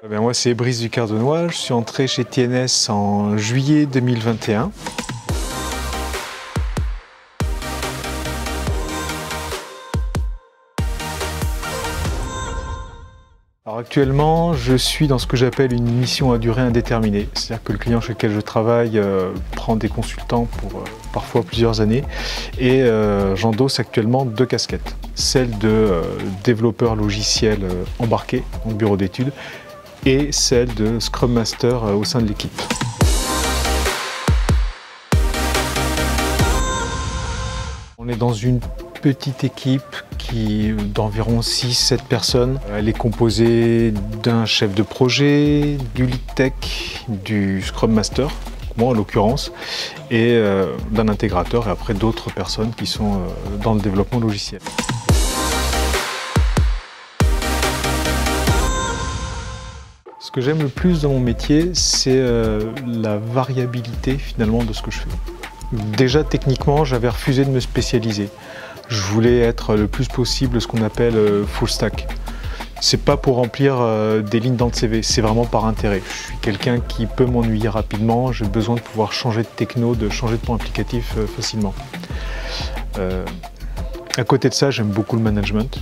Moi, c'est Brice Ducardenois, je suis entré chez TNS en juillet 2021. Alors actuellement, je suis dans ce que j'appelle une mission à durée indéterminée. C'est-à-dire que le client chez lequel je travaille prend des consultants pour parfois plusieurs années et j'endosse actuellement 2 casquettes. Celle de développeur logiciel embarqué en bureau d'études et celle de Scrum Master au sein de l'équipe. On est dans une petite équipe d'environ 6-7 personnes. Elle est composée d'un chef de projet, du lead tech, du Scrum Master, moi en l'occurrence, et d'un intégrateur et après d'autres personnes qui sont dans le développement logiciel. Ce que j'aime le plus dans mon métier, c'est la variabilité finalement de ce que je fais. Déjà techniquement, j'avais refusé de me spécialiser. Je voulais être le plus possible ce qu'on appelle full stack. C'est pas pour remplir des lignes dans le CV, c'est vraiment par intérêt. Je suis quelqu'un qui peut m'ennuyer rapidement, j'ai besoin de pouvoir changer de techno, de changer de point applicatif facilement. À côté de ça, j'aime beaucoup le management.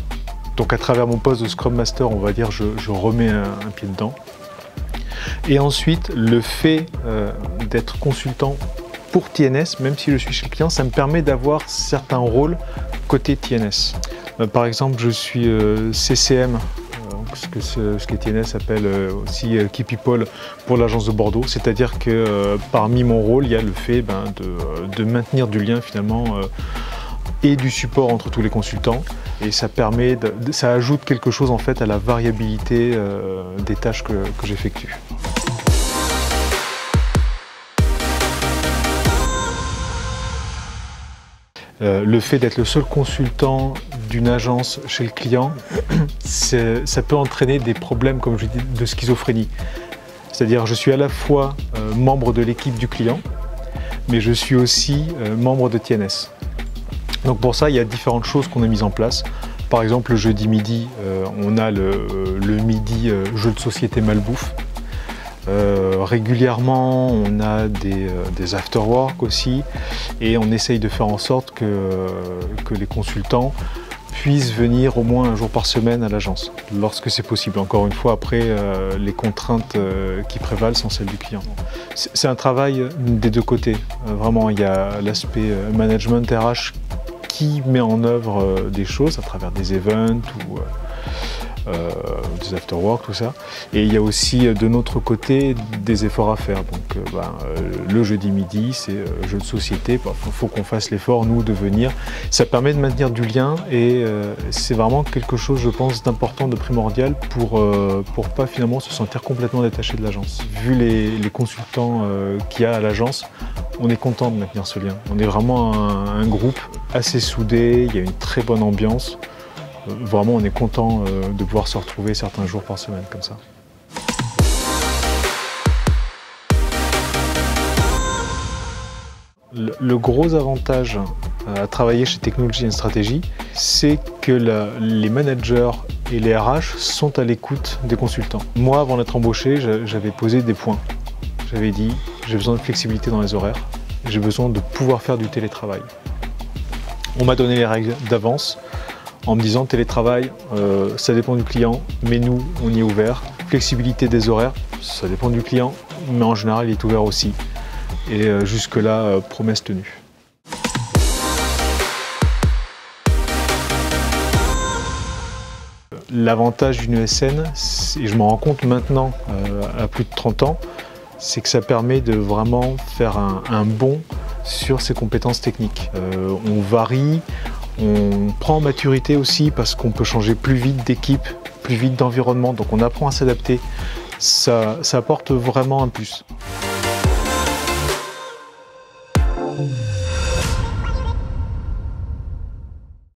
Donc à travers mon poste de Scrum Master, on va dire, je remets un pied dedans. Et ensuite, le fait d'être consultant pour TNS, même si je suis chez le client, ça me permet d'avoir certains rôles côté TNS. Par exemple, je suis CCM, ce que TNS appelle aussi Key People pour l'agence de Bordeaux, c'est-à-dire que parmi mon rôle, il y a le fait de maintenir du lien finalement et du support entre tous les consultants, et ça permet, ça ajoute quelque chose en fait à la variabilité des tâches que j'effectue. Le fait d'être le seul consultant d'une agence chez le client, ça peut entraîner des problèmes, comme je dis, de schizophrénie. C'est-à-dire je suis à la fois membre de l'équipe du client, mais je suis aussi membre de TNS. Donc pour ça, il y a différentes choses qu'on a mises en place. Par exemple, le jeudi midi, on a le midi jeu de société malbouffe. Régulièrement, on a des after-work aussi, et on essaye de faire en sorte que les consultants puissent venir au moins un jour par semaine à l'agence, lorsque c'est possible. Encore une fois, après, les contraintes qui prévalent sont celles du client. C'est un travail des deux côtés. Vraiment, il y a l'aspect management RH qui met en œuvre des choses à travers des events ou des after-work, tout ça. Et il y a aussi de notre côté des efforts à faire. Donc le jeudi midi, c'est jeu de société. Il faut qu'on fasse l'effort, nous, de venir. Ça permet de maintenir du lien et c'est vraiment quelque chose, je pense, d'important, de primordial pour pas finalement se sentir complètement détaché de l'agence. Vu les consultants qu'il y a à l'agence, on est content de maintenir ce lien. On est vraiment un groupe assez soudé, il y a une très bonne ambiance. Vraiment, on est content de pouvoir se retrouver certains jours par semaine comme ça. Le gros avantage à travailler chez Technology & Strategy, c'est que les managers et les RH sont à l'écoute des consultants. Moi, avant d'être embauché, j'avais posé des points. J'avais dit, j'ai besoin de flexibilité dans les horaires, j'ai besoin de pouvoir faire du télétravail. On m'a donné les règles d'avance, en me disant télétravail, ça dépend du client, mais nous, on y est ouvert. Flexibilité des horaires, ça dépend du client, mais en général, il est ouvert aussi. Et jusque-là, promesse tenue. L'avantage d'une ESN, et je m'en rends compte maintenant, à plus de 30 ans, c'est que ça permet de vraiment faire un bond sur ses compétences techniques. On varie. On prend en maturité aussi parce qu'on peut changer plus vite d'équipe, plus vite d'environnement, donc on apprend à s'adapter. Ça apporte vraiment un plus.